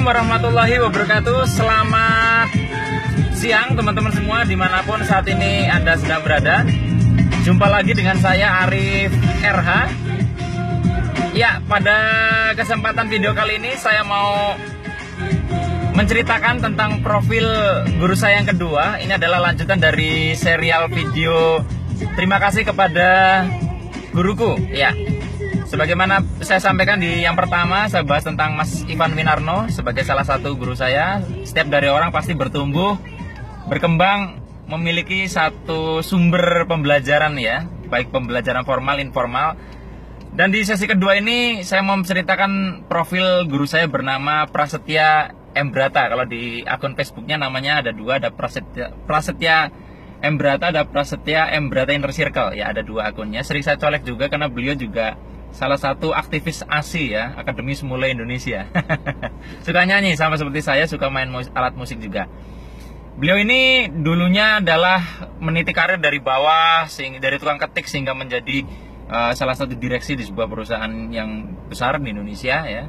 Assalamualaikum warahmatullahi wabarakatuh. Selamat siang teman-teman semua dimanapun saat ini Anda sedang berada. Jumpa lagi dengan saya Arif RH. Ya, pada kesempatan video kali ini saya mau menceritakan tentang profil guru saya yang kedua. Ini adalah lanjutan dari serial video terima kasih kepada guruku. Ya, sebagaimana saya sampaikan di yang pertama, saya bahas tentang Mas Ivan Winarno sebagai salah satu guru saya. Setiap dari orang pasti bertumbuh, berkembang, memiliki satu sumber pembelajaran ya, baik pembelajaran formal, informal. Dan di sesi kedua ini saya mau menceritakan profil guru saya bernama Prasetya M. Brata. Kalau di akun Facebooknya namanya ada dua, ada Prasetya M. Brata, ada Prasetya M. Brata Inner Circle. Ya, ada dua akunnya. Sering saya colek juga karena beliau juga salah satu aktivis ASI ya, Akademi Semula Indonesia. Suka nyanyi sama seperti saya, suka main alat musik juga. Beliau ini dulunya adalah meniti karir dari bawah, dari tukang ketik sehingga menjadi salah satu direksi di sebuah perusahaan yang besar di Indonesia ya.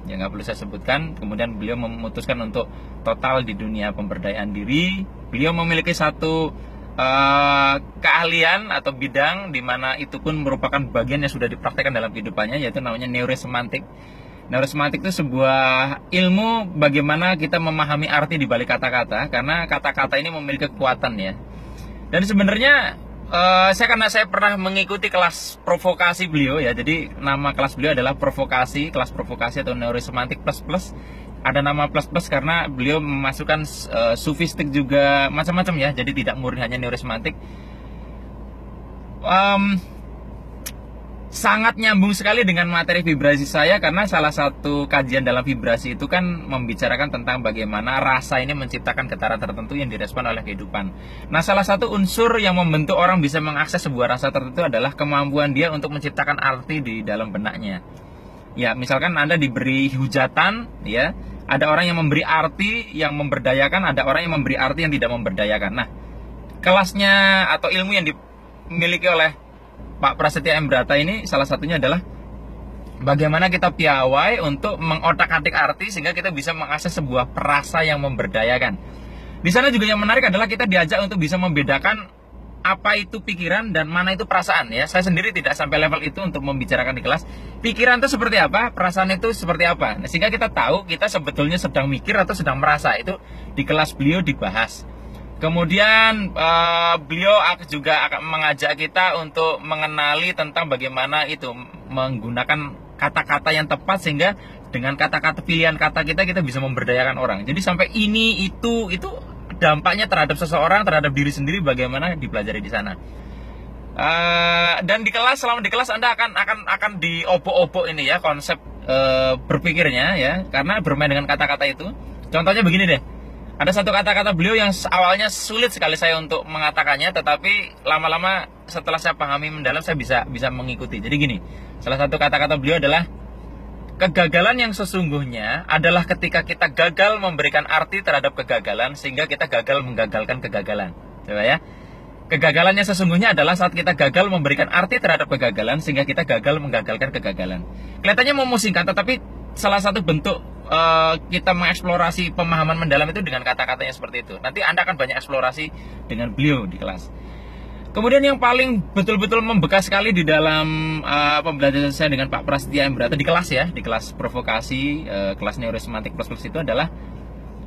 Yang nggak perlu saya sebutkan. Kemudian beliau memutuskan untuk total di dunia pemberdayaan diri. Beliau memiliki satu keahlian atau bidang di mana itu pun merupakan bagian yang sudah dipraktekkan dalam kehidupannya, yaitu namanya neurosemantik. Neurosemantik itu sebuah ilmu bagaimana kita memahami arti di balik kata-kata, karena kata-kata ini memiliki kekuatan ya. Dan sebenarnya karena saya pernah mengikuti kelas provokasi beliau ya, jadi nama kelas beliau adalah kelas provokasi atau neurosemantik plus. Ada nama plus karena beliau memasukkan sufistik juga macam-macam ya, jadi tidak murni hanya neurosemantik. Sangat nyambung sekali dengan materi vibrasi saya, karena salah satu kajian dalam vibrasi itu kan membicarakan tentang bagaimana rasa ini menciptakan getaran tertentu yang direspon oleh kehidupan. Nah, salah satu unsur yang membentuk orang bisa mengakses sebuah rasa tertentu adalah kemampuan dia untuk menciptakan arti di dalam benaknya. Ya, misalkan Anda diberi hujatan ya, ada orang yang memberi arti yang memberdayakan, ada orang yang memberi arti yang tidak memberdayakan. Nah, kelasnya atau ilmu yang dimiliki oleh Pak Prasetya M. Brata ini salah satunya adalah bagaimana kita piawai untuk mengotak-atik arti sehingga kita bisa mengakses sebuah perasa yang memberdayakan. Di sana juga yang menarik adalah kita diajak untuk bisa membedakan apa itu pikiran dan mana itu perasaan ya. Saya sendiri tidak sampai level itu untuk membicarakan di kelas. Pikiran itu seperti apa, perasaan itu seperti apa. Nah, sehingga kita tahu kita sebetulnya sedang mikir atau sedang merasa. Itu di kelas beliau dibahas. Kemudian beliau juga akan mengajak kita untuk mengenali tentang bagaimana itu menggunakan kata-kata yang tepat, sehingga dengan kata-kata pilihan kata kita bisa memberdayakan orang. Jadi sampai ini itu dampaknya terhadap seseorang, terhadap diri sendiri bagaimana dipelajari di sana. Dan di kelas, selama di kelas Anda akan diobok-obok ini ya konsep berpikirnya ya, karena bermain dengan kata-kata itu. Contohnya begini deh. Ada satu kata-kata beliau yang awalnya sulit sekali saya untuk mengatakannya, tetapi lama-lama setelah saya pahami mendalam saya bisa mengikuti. Jadi gini, salah satu kata-kata beliau adalah kegagalan yang sesungguhnya adalah ketika kita gagal memberikan arti terhadap kegagalan sehingga kita gagal menggagalkan kegagalan. Coba ya. Kegagalannya sesungguhnya adalah saat kita gagal memberikan arti terhadap kegagalan sehingga kita gagal menggagalkan kegagalan. Kelihatannya memusingkan, tetapi salah satu bentuk kita mengeksplorasi pemahaman mendalam itu dengan kata-katanya seperti itu. Nanti Anda akan banyak eksplorasi dengan beliau di kelas. Kemudian yang paling betul-betul membekas sekali di dalam pembelajaran saya dengan Pak Prasetya M. Brata di kelas ya, di kelas provokasi, kelas neurosemantik plus itu adalah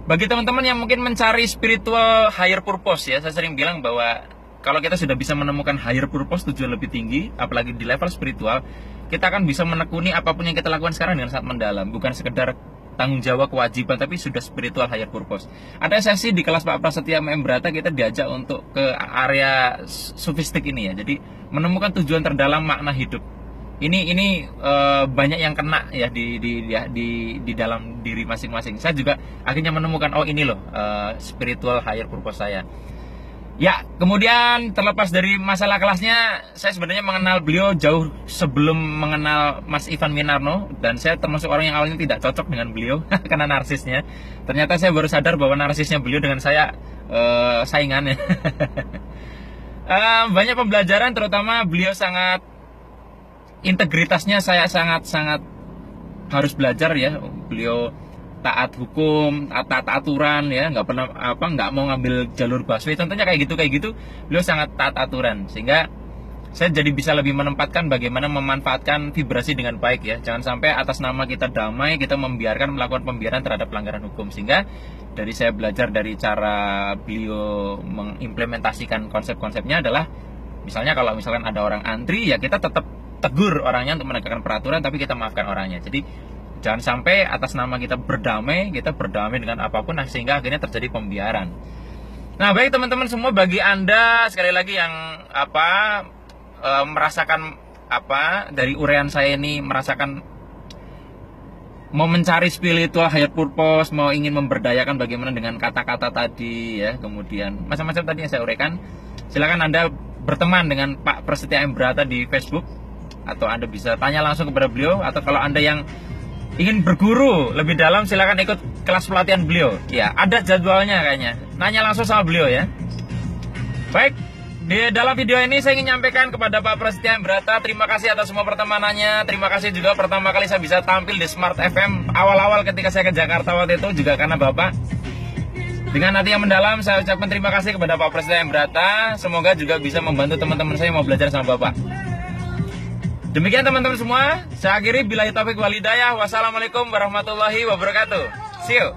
bagi teman-teman yang mungkin mencari spiritual higher purpose ya. Saya sering bilang bahwa kalau kita sudah bisa menemukan higher purpose, tujuan lebih tinggi, apalagi di level spiritual, kita akan bisa menekuni apapun yang kita lakukan sekarang dengan sangat mendalam, bukan sekedar tanggung jawab, kewajiban, tapi sudah spiritual higher purpose. Ada sesi di kelas Pak Prasetya M. Brata, kita diajak untuk ke area sufistik ini ya. Jadi menemukan tujuan terdalam makna hidup. Ini banyak yang kena ya di dalam diri masing-masing. Saya juga akhirnya menemukan ini loh spiritual higher purpose saya. Ya, kemudian terlepas dari masalah kelasnya, saya sebenarnya mengenal beliau jauh sebelum mengenal Mas Ivan Winarno, dan saya termasuk orang yang awalnya tidak cocok dengan beliau karena narsisnya. Ternyata saya baru sadar bahwa narsisnya beliau dengan saya saingan ya. Banyak pembelajaran, terutama beliau sangat integritasnya saya sangat harus belajar ya. Beliau taat hukum, taat aturan ya, nggak mau ngambil jalur busway, contohnya kayak gitu, beliau sangat taat aturan, sehingga saya jadi bisa lebih menempatkan bagaimana memanfaatkan vibrasi dengan baik ya. Jangan sampai atas nama kita damai, kita melakukan pembiaran terhadap pelanggaran hukum. Sehingga dari saya belajar dari cara beliau mengimplementasikan konsep-konsepnya adalah, misalnya kalau misalkan ada orang antri, ya kita tetap tegur orangnya untuk menegakkan peraturan, tapi kita maafkan orangnya. Jadi jangan sampai atas nama kita berdamai dengan apapun, sehingga akhirnya terjadi pembiaran. Nah, baik teman-teman semua, bagi Anda sekali lagi yang merasakan dari uraian saya ini, merasakan mau mencari spiritual higher purpose, mau ingin memberdayakan bagaimana dengan kata-kata tadi ya, kemudian macam-macam tadi yang saya uraikan, silakan Anda berteman dengan Pak Prasetya M. Brata di Facebook, atau Anda bisa tanya langsung kepada beliau, atau kalau Anda yang ingin berguru lebih dalam, silakan ikut kelas pelatihan beliau. Ya, ada jadwalnya kayaknya. Nanya langsung sama beliau ya. Baik, di dalam video ini saya ingin nyampaikan kepada Pak Prasetya M. Brata, terima kasih atas semua pertemanannya. Terima kasih juga pertama kali saya bisa tampil di Smart FM awal-awal ketika saya ke Jakarta waktu itu, juga karena Bapak. Dengan hati yang mendalam saya ucapkan terima kasih kepada Pak Prasetya M. Brata. Semoga juga bisa membantu teman-teman saya yang mau belajar sama Bapak. Demikian teman-teman semua, saya akhiri, billahi taufiq wal hidayah. Wassalamualaikum warahmatullahi wabarakatuh. See you.